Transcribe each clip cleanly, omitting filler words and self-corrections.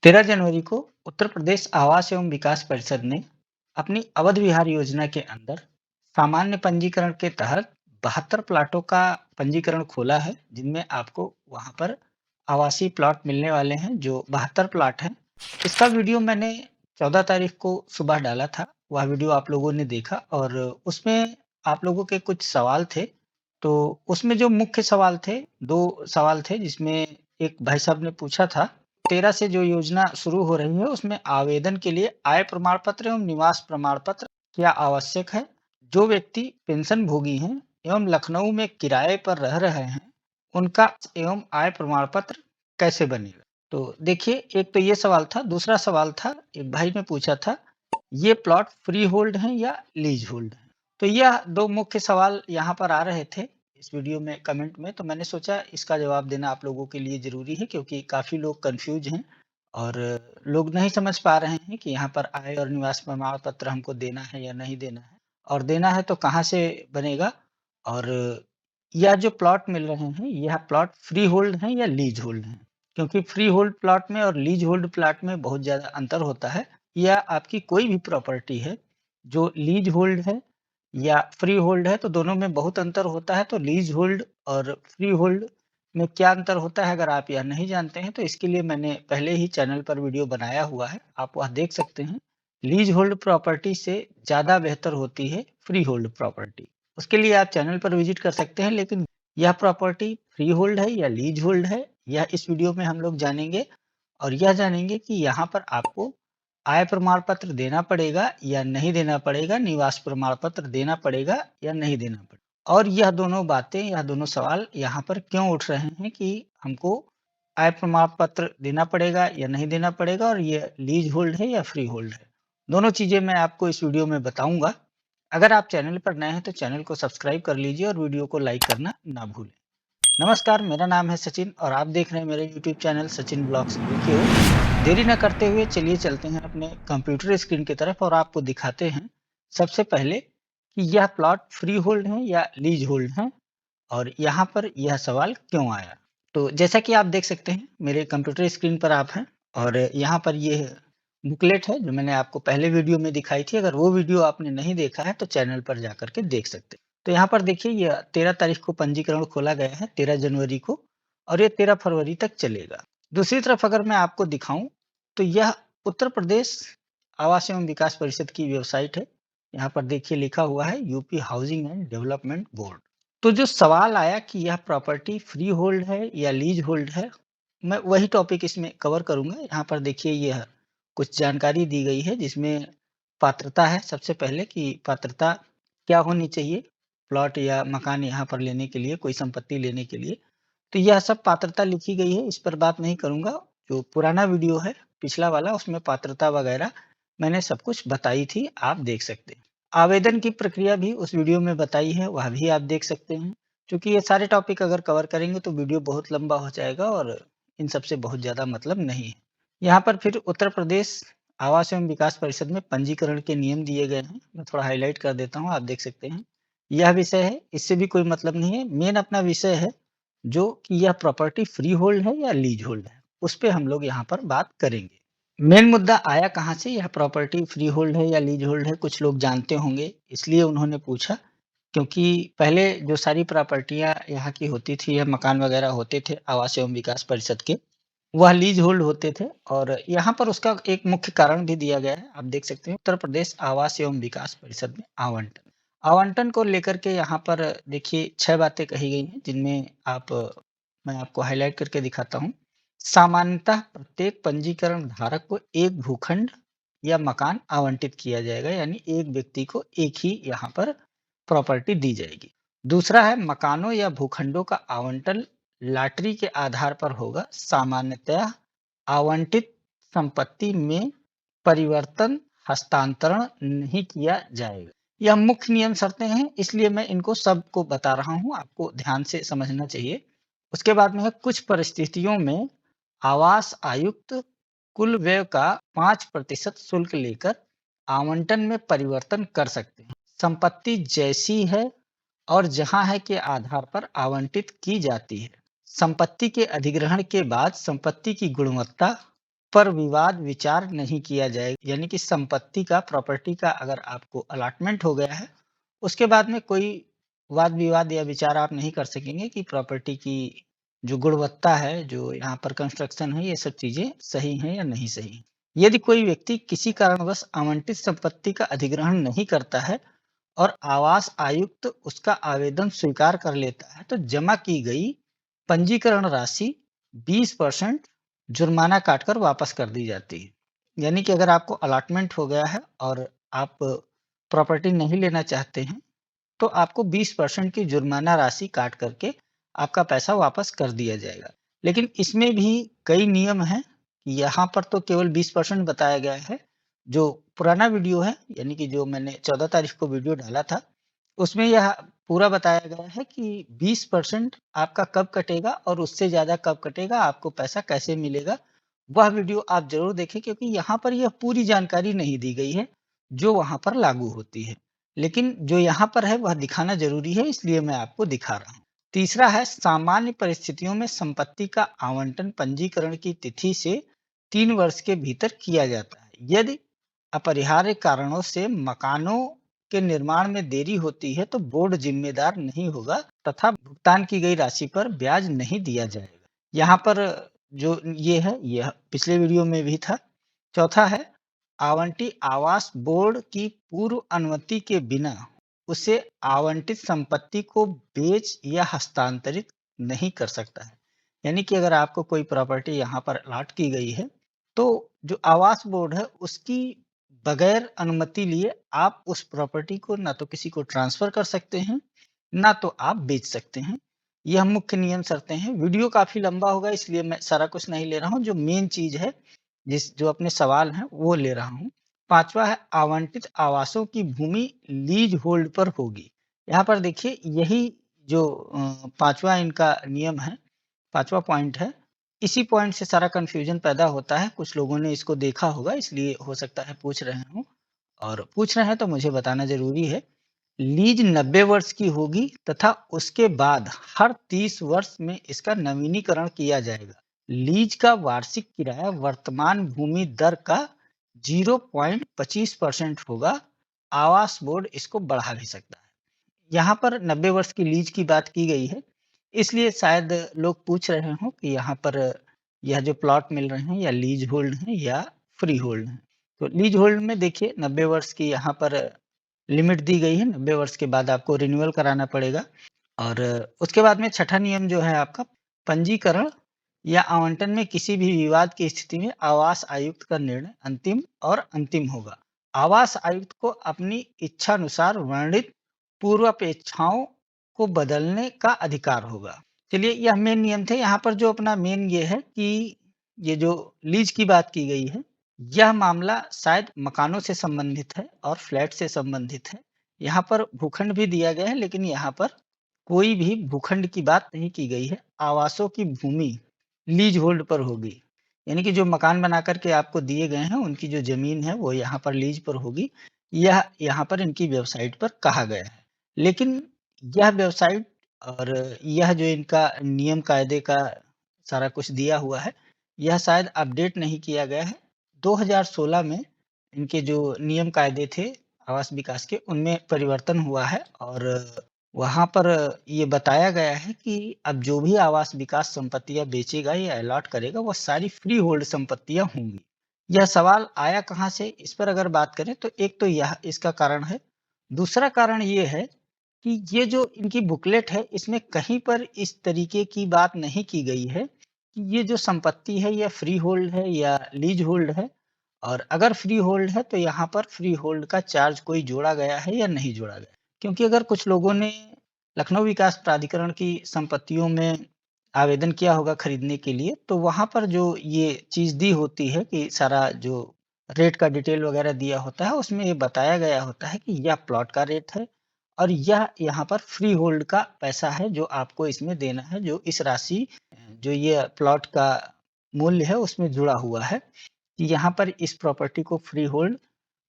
13 जनवरी को उत्तर प्रदेश आवास एवं विकास परिषद ने अपनी अवध विहार योजना के अंदर सामान्य पंजीकरण के तहत 72 प्लाटों का पंजीकरण खोला है, जिनमें आपको वहां पर आवासीय प्लॉट मिलने वाले हैं, जो 72 प्लाट हैं। इसका वीडियो मैंने 14 तारीख को सुबह डाला था। वह वीडियो आप लोगों ने देखा और उसमें आप लोगों के कुछ सवाल थे। तो उसमें जो मुख्य सवाल थे, दो सवाल थे, जिसमें एक भाई साहब ने पूछा था 13 से जो योजना शुरू हो रही है, उसमें आवेदन के लिए आय प्रमाण पत्र एवं निवास प्रमाण पत्र क्या आवश्यक है? जो व्यक्ति पेंशन भोगी हैं एवं लखनऊ में किराए पर रह रहे हैं, उनका एवं आय प्रमाण पत्र कैसे बनेगा? तो देखिए, एक तो ये सवाल था। दूसरा सवाल था, एक भाई ने पूछा था, ये प्लॉट फ्री होल्ड हैं या लीज होल्ड हैं? तो यह 2 मुख्य सवाल यहाँ पर आ रहे थे इस वीडियो में कमेंट में, तो मैंने सोचा इसका जवाब देना आप लोगों के लिए ज़रूरी है, क्योंकि काफ़ी लोग कन्फ्यूज़ हैं और लोग नहीं समझ पा रहे हैं कि यहाँ पर आय और निवास प्रमाण पत्र हमको देना है या नहीं देना है, और देना है तो कहाँ से बनेगा, और यह जो प्लॉट मिल रहे हैं, यह प्लॉट फ्री होल्ड हैं या लीज होल्ड हैं? क्योंकि फ्री होल्ड प्लॉट में और लीज होल्ड प्लॉट में बहुत ज़्यादा अंतर होता है। या आपकी कोई भी प्रॉपर्टी है जो लीज होल्ड है या फ्री होल्ड है, तो दोनों में बहुत अंतर होता है। तो लीज होल्ड और फ्री होल्ड में क्या अंतर होता है, अगर आप यह नहीं जानते हैं, तो इसके लिए मैंने पहले ही चैनल पर वीडियो बनाया हुआ है, आप वह देख सकते हैं। लीज होल्ड प्रॉपर्टी से ज़्यादा बेहतर होती है फ्री होल्ड प्रॉपर्टी। उसके लिए आप चैनल पर विजिट कर सकते हैं। लेकिन यह प्रॉपर्टी फ्री होल्ड है या लीज होल्ड है, यह इस वीडियो में हम लोग जानेंगे। और यह जानेंगे कि यहाँ पर आपको आय प्रमाण पत्र देना पड़ेगा या नहीं देना पड़ेगा, निवास प्रमाण पत्र देना पड़ेगा या नहीं देना पड़ेगा। और यह दोनों बातें, यह दोनों सवाल यहाँ पर क्यों उठ रहे हैं कि हमको आय प्रमाण पत्र देना पड़ेगा या नहीं देना पड़ेगा, और ये लीज होल्ड है या फ्री होल्ड है। दोनों चीज़ें मैं आपको इस वीडियो में बताऊँगा। अगर आप चैनल पर नए हैं तो चैनल को सब्सक्राइब कर लीजिए और वीडियो को लाइक करना ना भूलें। नमस्कार, मेरा नाम है सचिन और आप देख रहे हैं मेरे यूट्यूब चैनल सचिन ब्लॉग्स देखिए। देरी न करते हुए चलिए चलते हैं अपने कंप्यूटर स्क्रीन की तरफ और आपको दिखाते हैं सबसे पहले कि यह प्लॉट फ्री होल्ड है या लीज होल्ड है, और यहाँ पर यह सवाल क्यों आया। तो जैसा कि आप देख सकते हैं, मेरे कंप्यूटर स्क्रीन पर आप हैं और यहाँ पर ये बुकलेट है जो मैंने आपको पहले वीडियो में दिखाई थी। अगर वो वीडियो आपने नहीं देखा है तो चैनल पर जाकर के देख सकते हैं। तो यहाँ पर देखिए, ये 13 तारीख को पंजीकरण खोला गया है, 13 जनवरी को, और ये 13 फरवरी तक चलेगा। दूसरी तरफ अगर मैं आपको दिखाऊं तो यह उत्तर प्रदेश आवास एवं विकास परिषद की वेबसाइट है। यहाँ पर देखिए लिखा हुआ है UP housing and development board. तो जो सवाल आया कि यह प्रॉपर्टी फ्री होल्ड है या लीज होल्ड है, मैं वही टॉपिक इसमें कवर करूंगा। यहाँ पर देखिए, यह कुछ जानकारी दी गई है, जिसमें पात्रता है सबसे पहले कि पात्रता क्या होनी चाहिए प्लॉट या मकान यहाँ पर लेने के लिए, कोई संपत्ति लेने के लिए। तो यह सब पात्रता लिखी गई है, इस पर बात नहीं करूंगा। जो पुराना वीडियो है पिछला वाला, उसमें पात्रता वगैरह मैंने सब कुछ बताई थी, आप देख सकते हैं। आवेदन की प्रक्रिया भी उस वीडियो में बताई है, वह भी आप देख सकते हैं। क्योंकि ये सारे टॉपिक अगर कवर करेंगे तो वीडियो बहुत लंबा हो जाएगा और इन सब से बहुत ज़्यादा मतलब नहीं है। यहाँ पर फिर उत्तर प्रदेश आवास एवं विकास परिषद में पंजीकरण के नियम दिए गए हैं। मैं थोड़ा हाइलाइट कर देता हूँ, आप देख सकते हैं। यह विषय है, इससे भी कोई मतलब नहीं है। मेन अपना विषय है जो कि यह प्रॉपर्टी फ्री होल्ड है या लीज होल्ड है, उस पे हम लोग यहाँ पर बात करेंगे। मेन मुद्दा आया कहाँ से, यह प्रॉपर्टी फ्री होल्ड है या लीज होल्ड है, कुछ लोग जानते होंगे इसलिए उन्होंने पूछा। क्योंकि पहले जो सारी प्रॉपर्टियाँ यहाँ की होती थी या मकान वगैरह होते थे आवास एवं विकास परिषद के, वह लीज होल्ड होते थे। और यहाँ पर उसका एक मुख्य कारण भी दिया गया है, आप देख सकते हैं। उत्तर प्रदेश आवास एवं विकास परिषद में आवंटन आवंटन को लेकर के यहाँ पर देखिए 6 बातें कही गई हैं, जिनमें आप मैं आपको हाइलाइट करके दिखाता हूँ। सामान्यतः प्रत्येक पंजीकरण धारक को एक भूखंड या मकान आवंटित किया जाएगा, यानी एक व्यक्ति को एक ही यहाँ पर प्रॉपर्टी दी जाएगी। दूसरा है, मकानों या भूखंडों का आवंटन लॉटरी के आधार पर होगा। सामान्यतः आवंटित संपत्ति में परिवर्तन हस्तांतरण नहीं किया जाएगा। यह मुख्य नियम शर्तें हैं, इसलिए मैं इनको सबको बता रहा हूँ, आपको ध्यान से समझना चाहिए। उसके बाद में है, कुछ परिस्थितियों में आवास आयुक्त कुल व्यय का 5% शुल्क लेकर आवंटन में परिवर्तन कर सकते हैं। संपत्ति जैसी है और जहां है के आधार पर आवंटित की जाती है। संपत्ति के अधिग्रहण के बाद संपत्ति की गुणवत्ता पर विवाद विचार नहीं किया जाएगा। यानी कि संपत्ति का, प्रॉपर्टी का अगर आपको अलॉटमेंट हो गया है, उसके बाद में कोई वाद-विवाद या विचार आप नहीं कर सकेंगे कि प्रॉपर्टी की जो गुणवत्ता है, जो यहाँ पर कंस्ट्रक्शन है, ये सब चीज़ें सही हैं या नहीं सही हैं। यदि कोई व्यक्ति किसी कारणवश आवंटित संपत्ति का अधिग्रहण नहीं करता है और आवास आयुक्त उसका आवेदन स्वीकार कर लेता है, तो जमा की गई पंजीकरण राशि 20% जुर्माना काटकर वापस कर दी जाती है। यानी कि अगर आपको अलॉटमेंट हो गया है और आप प्रॉपर्टी नहीं लेना चाहते हैं, तो आपको 20% की जुर्माना राशि काट करके आपका पैसा वापस कर दिया जाएगा। लेकिन इसमें भी कई नियम हैं। यहाँ पर तो केवल 20% बताया गया है। जो पुराना वीडियो है, यानी कि जो मैंने 14 तारीख को वीडियो डाला था, उसमें यह पूरा बताया गया है कि 20% आपका कब कटेगा और उससे ज़्यादा कब कटेगा, आपको पैसा कैसे मिलेगा। वह वीडियो आप ज़रूर देखें, क्योंकि यहाँ पर यह पूरी जानकारी नहीं दी गई है, जो वहाँ पर लागू होती है। लेकिन जो यहाँ पर है वह दिखाना ज़रूरी है, इसलिए मैं आपको दिखा रहा हूँ। तीसरा है, सामान्य परिस्थितियों में संपत्ति का आवंटन पंजीकरण की तिथि से 3 वर्ष के भीतर किया जाता है। यदि अपरिहार्य कारणों से मकानों के निर्माण में देरी होती है, तो बोर्ड जिम्मेदार नहीं होगा तथा भुगतान की गई राशि पर ब्याज नहीं दिया जाएगा। यहाँ पर जो ये है, यह पिछले वीडियो में भी था। चौथा है, आवंटी आवास बोर्ड की पूर्व अनुमति के बिना उसे आवंटित संपत्ति को बेच या हस्तांतरित नहीं कर सकता है। यानी कि अगर आपको कोई प्रॉपर्टी यहाँ पर अलॉट की गई है, तो जो आवास बोर्ड है उसकी बगैर अनुमति लिए आप उस प्रॉपर्टी को ना तो किसी को ट्रांसफर कर सकते हैं, ना तो आप बेच सकते हैं। यह मुख्य नियम शर्तें हैं। वीडियो काफ़ी लंबा होगा, इसलिए मैं सारा कुछ नहीं ले रहा हूँ। जो मेन चीज़ है, जो अपने सवाल हैं वो ले रहा हूँ। 5वां है, आवंटित आवासों की भूमि लीज होल्ड पर होगी। यहाँ पर देखिए, यही जो 5वां इनका नियम है, 5वां पॉइंट है। इसी पॉइंट से सारा कन्फ्यूजन पैदा होता है। कुछ लोगों ने इसको देखा होगा, इसलिए हो सकता है पूछ रहे हों, और पूछ रहे हैं तो मुझे बताना ज़रूरी है। लीज 90 वर्ष की होगी तथा उसके बाद हर 30 वर्ष में इसका नवीनीकरण किया जाएगा। लीज का वार्षिक किराया वर्तमान भूमि दर का 0.25% होगा। आवास बोर्ड इसको बढ़ा भी सकता है। यहाँ पर 90 वर्ष की लीज की बात की गई है, इसलिए शायद लोग पूछ रहे हों कि यहाँ पर यह जो प्लॉट मिल रहे हैं, या लीज होल्ड हैं या फ्री होल्ड हैं। तो लीज होल्ड में देखिए 90 वर्ष की यहाँ पर लिमिट दी गई है। 90 वर्ष के बाद आपको रिन्यूअल कराना पड़ेगा। और उसके बाद में छठा नियम जो है आपका, पंजीकरण या आवंटन में किसी भी विवाद की स्थिति में आवास आयुक्त का निर्णय अंतिम होगा। आवास आयुक्त को अपनी इच्छानुसार वर्णित पूर्वापेक्षाओं को बदलने का अधिकार होगा। चलिए, यह मेन नियम थे। यहाँ पर जो अपना मेन ये है कि ये जो लीज की बात की गई है, यह मामला शायद मकानों से संबंधित है और फ्लैट से संबंधित है। यहाँ पर भूखंड भी दिया गया है, लेकिन यहाँ पर कोई भी भूखंड की बात नहीं की गई है। आवासों की भूमि लीज होल्ड पर होगी। यानी कि जो मकान बना कर के आपको दिए गए हैं, उनकी जो ज़मीन है वो यहाँ पर लीज पर होगी। यह यहाँ पर इनकी वेबसाइट पर कहा गया है। लेकिन यह वेबसाइट और यह जो इनका नियम कायदे का सारा कुछ दिया हुआ है, यह शायद अपडेट नहीं किया गया है। 2016 में इनके जो नियम कायदे थे आवास विकास के, उनमें परिवर्तन हुआ है और वहाँ पर ये बताया गया है कि अब जो भी आवास विकास संपत्तियाँ बेचेगा या अलॉट करेगा, वो सारी फ्री होल्ड संपत्तियाँ होंगी। यह सवाल आया कहाँ से? इस पर अगर बात करें तो एक तो यह इसका कारण है। दूसरा कारण ये है कि ये जो इनकी बुकलेट है, इसमें कहीं पर इस तरीके की बात नहीं की गई है कि ये जो संपत्ति है यह फ्री होल्ड है या लीज होल्ड है। और अगर फ्री होल्ड है तो यहाँ पर फ्री होल्ड का चार्ज कोई जोड़ा गया है या नहीं जोड़ा गया। क्योंकि अगर कुछ लोगों ने लखनऊ विकास प्राधिकरण की संपत्तियों में आवेदन किया होगा खरीदने के लिए, तो वहाँ पर जो ये चीज़ दी होती है कि सारा जो रेट का डिटेल वगैरह दिया होता है, उसमें ये बताया गया होता है कि यह प्लॉट का रेट है और यह यहाँ पर फ्री होल्ड का पैसा है जो आपको इसमें देना है, जो इस राशि जो ये प्लॉट का मूल्य है उसमें जुड़ा हुआ है कि यहाँ पर इस प्रॉपर्टी को फ्री होल्ड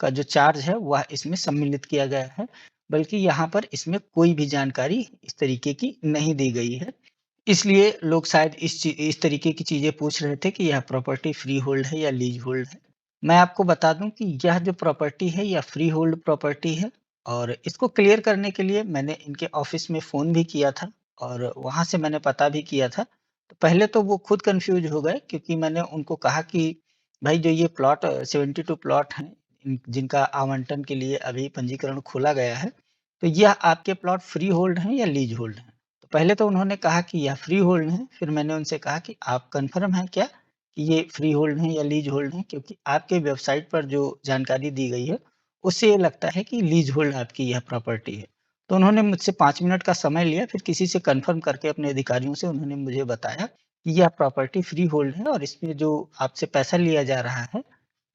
का जो चार्ज है वह इसमें सम्मिलित किया गया है। बल्कि यहाँ पर इसमें कोई भी जानकारी इस तरीके की नहीं दी गई है। इसलिए लोग शायद इस तरीके की चीज़ें पूछ रहे थे कि यह प्रॉपर्टी फ्री होल्ड है या लीज होल्ड है। मैं आपको बता दूँ कि यह जो प्रॉपर्टी है यह फ्री होल्ड प्रॉपर्टी है और इसको क्लियर करने के लिए मैंने इनके ऑफ़िस में फ़ोन भी किया था और वहाँ से मैंने पता भी किया था। तो पहले तो वो खुद कन्फ्यूज़ हो गए क्योंकि मैंने उनको कहा कि भाई जो ये प्लॉट 72 प्लॉट हैं जिनका आवंटन के लिए अभी पंजीकरण खोला गया है, तो यह आपके प्लॉट फ्री होल्ड हैं या लीज होल्ड हैं? तो पहले तो उन्होंने कहा कि यह फ्री होल्ड है, फिर मैंने उनसे कहा कि आप कन्फर्म हैं क्या कि ये फ्री होल्ड हैं या लीज होल्ड हैं? क्योंकि आपके वेबसाइट पर जो जानकारी दी गई है, उससे ये लगता है कि लीज होल्ड आपकी यह प्रॉपर्टी है। तो उन्होंने मुझसे 5 मिनट का समय लिया, फिर किसी से कन्फर्म करके अपने अधिकारियों से उन्होंने मुझे बताया कि यह प्रॉपर्टी फ्री होल्ड है और इसमें जो आपसे पैसा लिया जा रहा है,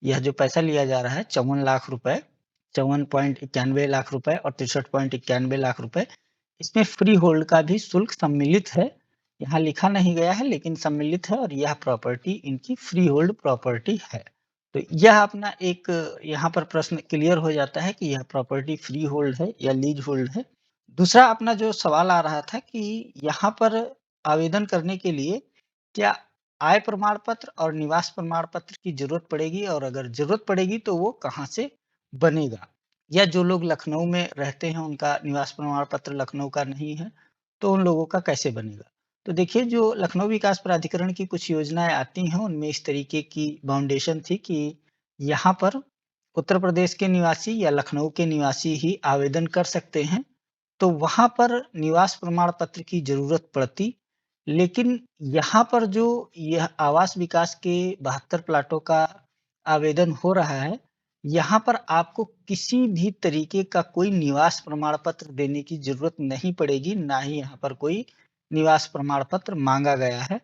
यह जो पैसा लिया जा रहा है 54 लाख रुपए, 54.91 लाख रुपए और 63.91 लाख रुपए, इसमें फ्री होल्ड का भी शुल्क सम्मिलित है। यहाँ लिखा नहीं गया है लेकिन सम्मिलित है और यह प्रॉपर्टी इनकी फ्री होल्ड प्रॉपर्टी है। तो यह अपना एक यहाँ पर प्रश्न क्लियर हो जाता है कि यह प्रॉपर्टी फ्री होल्ड है या लीज होल्ड है। दूसरा अपना जो सवाल आ रहा था कि यहाँ पर आवेदन करने के लिए क्या आय प्रमाण पत्र और निवास प्रमाण पत्र की ज़रूरत पड़ेगी और अगर ज़रूरत पड़ेगी तो वो कहाँ से बनेगा? या जो लोग लखनऊ में रहते हैं उनका निवास प्रमाण पत्र लखनऊ का नहीं है, तो उन लोगों का कैसे बनेगा? तो देखिए जो लखनऊ विकास प्राधिकरण की कुछ योजनाएँ आती हैं उनमें इस तरीके की बाउंडेशन थी कि यहाँ पर उत्तर प्रदेश के निवासी या लखनऊ के निवासी ही आवेदन कर सकते हैं। तो वहाँ पर निवास प्रमाण पत्र की ज़रूरत पड़ती, लेकिन यहाँ पर जो यह आवास विकास के 72 प्लाटों का आवेदन हो रहा है, यहाँ पर आपको किसी भी तरीके का कोई निवास प्रमाण पत्र देने की ज़रूरत नहीं पड़ेगी, ना ही यहाँ पर कोई निवास प्रमाण पत्र माँगा गया है।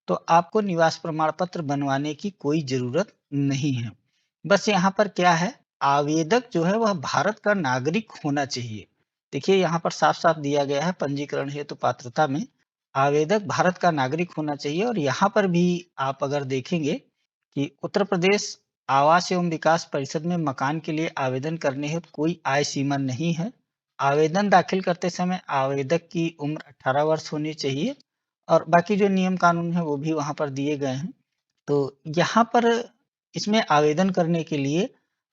तो आपको निवास प्रमाण पत्र बनवाने की कोई ज़रूरत नहीं है। बस यहाँ पर क्या है, आवेदक जो है वह भारत का नागरिक होना चाहिए। देखिए यहाँ पर साफ-साफ दिया गया है पंजीकरण हेतु पात्रता में, आवेदक भारत का नागरिक होना चाहिए और यहाँ पर भी आप अगर देखेंगे कि उत्तर प्रदेश आवास एवं विकास परिषद में मकान के लिए आवेदन करने हेतु कोई आय सीमा नहीं है। आवेदन दाखिल करते समय आवेदक की उम्र 18 वर्ष होनी चाहिए और बाकी जो नियम कानून हैं वो भी वहाँ पर दिए गए हैं। तो यहाँ पर इसमें आवेदन करने के लिए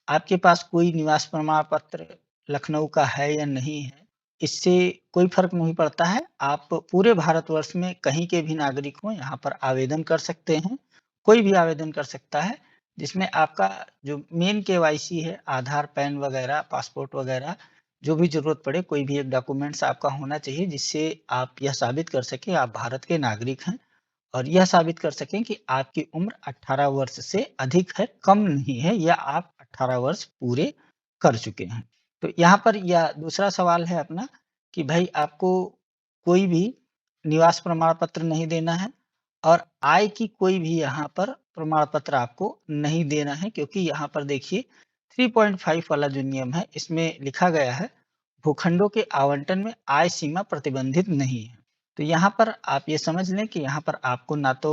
आपके पास कोई निवास प्रमाण पत्र लखनऊ का है या नहीं है, इससे कोई फ़र्क नहीं पड़ता है। आप पूरे भारतवर्ष में कहीं के भी नागरिक हों, यहाँ पर आवेदन कर सकते हैं। कोई भी आवेदन कर सकता है, जिसमें आपका जो मेन केवाईसी है, आधार, पैन वगैरह, पासपोर्ट वगैरह, जो भी ज़रूरत पड़े, कोई भी एक डॉक्यूमेंट्स आपका होना चाहिए, जिससे आप यह साबित कर सकें, आप भारत के नागरिक हैं। और यह साबित कर सकें कि आपकी उम्र 18 वर्ष से अधिक है, कम नहीं है या आप 18 वर्ष पूरे कर चुके हैं। तो यहाँ पर यह दूसरा सवाल है अपना कि भई आपको कोई भी निवास प्रमाण पत्र नहीं देना है और आय की कोई भी यहाँ पर प्रमाण पत्र आपको नहीं देना है क्योंकि यहाँ पर देखिए 3.5 वाला जो नियम है, इसमें लिखा गया है, भूखंडों के आवंटन में आय सीमा प्रतिबंधित नहीं है। तो यहाँ पर आप ये समझ लें कि यहाँ पर आपको ना तो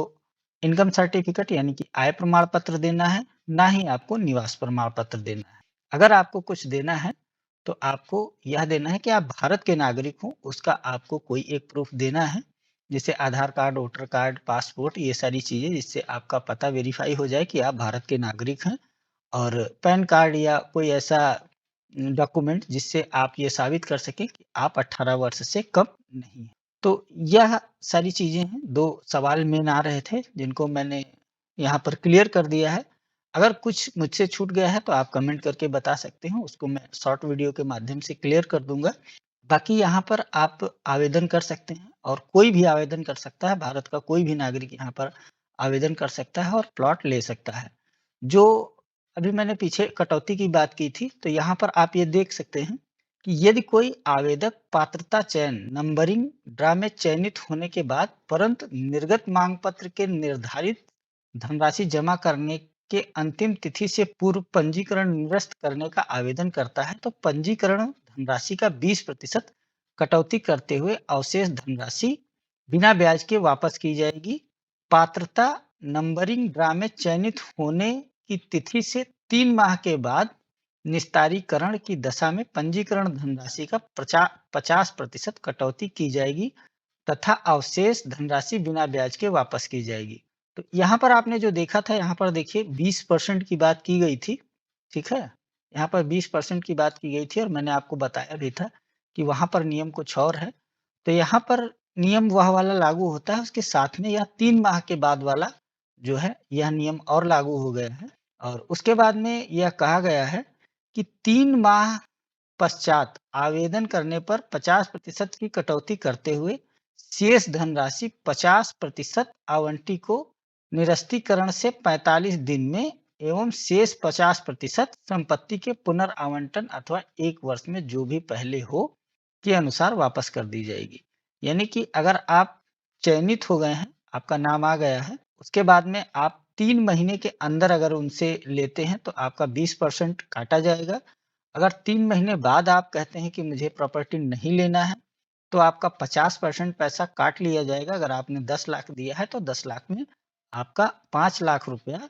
इनकम सर्टिफ़िकेट यानी कि आय प्रमाण पत्र देना है, ना ही आपको निवास प्रमाण पत्र देना है। अगर आपको कुछ देना है, तो आपको यह देना है कि आप भारत के नागरिक हो, उसका आपको कोई एक प्रूफ़ देना है, जैसे आधार कार्ड, वोटर कार्ड, पासपोर्ट ये सारी चीज़ें जिससे आपका पता वेरीफ़ाई हो जाए कि आप भारत के नागरिक हैं और पैन कार्ड या कोई ऐसा डॉक्यूमेंट जिससे आप ये साबित कर सकें कि आप 18 वर्ष से कम नहीं हैं। तो यह सारी चीज़ें हैं, 2 सवाल मेन आ रहे थे जिनको मैंने यहाँ पर क्लियर कर दिया है। अगर कुछ मुझसे छूट गया है तो आप कमेंट करके बता सकते हैं, उसको मैं शॉर्ट वीडियो के माध्यम से क्लियर कर दूँगा। बाकी यहाँ पर आप आवेदन कर सकते हैं और कोई भी आवेदन कर सकता है, भारत का कोई भी नागरिक यहाँ पर आवेदन कर सकता है और प्लॉट ले सकता है। जो अभी मैंने पीछे कटौती की बात की थी, तो यहाँ पर आप ये देख सकते हैं कि यदि कोई आवेदक पात्रता चयन नंबरिंग ड्रा में चयनित होने के बाद परंतु निर्गत मांग पत्र के निर्धारित धनराशि जमा करने के अंतिम तिथि से पूर्व पंजीकरण निरस्त करने का आवेदन करता है, तो पंजीकरण धनराशि का 20% कटौती करते हुए अवशेष धनराशि बिना ब्याज के वापस की जाएगी। पात्रता नंबरिंग ड्रा में चयनित होने की तिथि से 3 माह के बाद निस्तारीकरण की दशा में पंजीकरण धनराशि का 50% कटौती की जाएगी। तथा अवशेष धनराशि बिना ब्याज के वापस की जाएगी। तो यहाँ पर आपने जो देखा था, यहाँ पर देखिए 20% की बात की गई थी, ठीक है? यहाँ पर 20% की बात की गई थी और मैंने आपको बताया भी था कि वहाँ पर नियम कुछ और है। तो यहाँ पर नियम वह वाला लागू होता है, उसके साथ में यह 3 माह के बाद वाला जो है, यह नियम और लागू हो गया है और उसके बाद में यह कहा गया है कि 3 माह पश्चात आवेदन करने पर 50% की कटौती करते हुए शेष धनराशि 50% आवंटी को निरस्तीकरण से 45 दिन में एवं शेष 50% संपत्ति के पुनर्आवंटन अथवा 1 वर्ष में जो भी पहले हो के अनुसार वापस कर दी जाएगी। यानी कि अगर आप चयनित हो गए हैं, आपका नाम आ गया है, उसके बाद में आप 3 महीने के अंदर अगर उनसे लेते हैं तो आपका 20% काटा जाएगा। अगर 3 महीने बाद आप कहते हैं कि मुझे प्रॉपर्टी नहीं लेना है, तो आपका 50% पैसा काट लिया जाएगा। अगर आपने 10 लाख दिया है, तो 10 लाख में आपका 5 लाख रुपया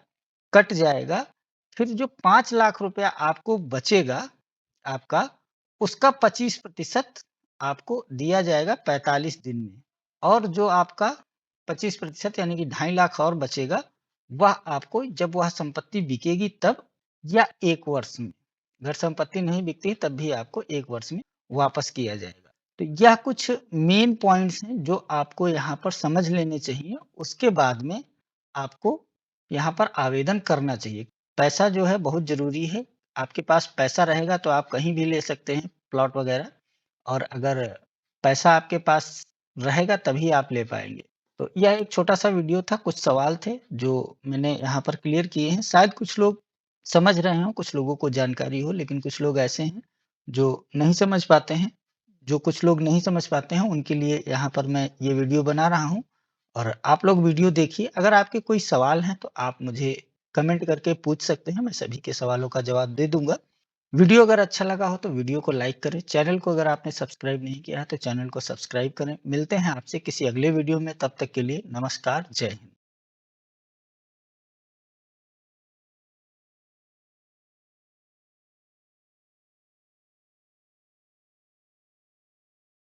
कट जाएगा। फिर जो 5 लाख रुपया आपको बचेगा आपका, उसका 25% आपको दिया जाएगा 45 दिन में और जो आपका 25% यानी कि 2.5 लाख और बचेगा, वह आपको जब वह संपत्ति बिकेगी तब या 1 वर्ष में। अगर संपत्ति नहीं बिकती है तब भी आपको 1 वर्ष में वापस किया जाएगा। तो यह कुछ मेन पॉइंट्स हैं जो आपको यहाँ पर समझ लेने चाहिए। उसके बाद में आपको यहाँ पर आवेदन करना चाहिए। पैसा जो है बहुत ज़रूरी है। आपके पास पैसा रहेगा तो आप कहीं भी ले सकते हैं प्लॉट वगैरह और अगर पैसा आपके पास रहेगा तभी आप ले पाएँगे। तो यह एक छोटा-सा वीडियो था, कुछ सवाल थे जो मैंने यहाँ पर क्लियर किए हैं। शायद कुछ लोग समझ रहे हों, कुछ लोगों को जानकारी हो, लेकिन कुछ लोग ऐसे हैं जो नहीं समझ पाते हैं। जो कुछ लोग नहीं समझ पाते हैं उनके लिए यहाँ पर मैं ये वीडियो बना रहा हूँ और आप लोग वीडियो देखिए। अगर आपके कोई सवाल हैं तो आप मुझे कमेंट करके पूछ सकते हैं, मैं सभी के सवालों का जवाब दे दूँगा। वीडियो अगर अच्छा लगा हो तो वीडियो को लाइक करें, चैनल को अगर आपने सब्सक्राइब नहीं किया है तो चैनल को सब्सक्राइब करें। मिलते हैं आपसे किसी अगले वीडियो में, तब तक के लिए नमस्कार, जय हिंद।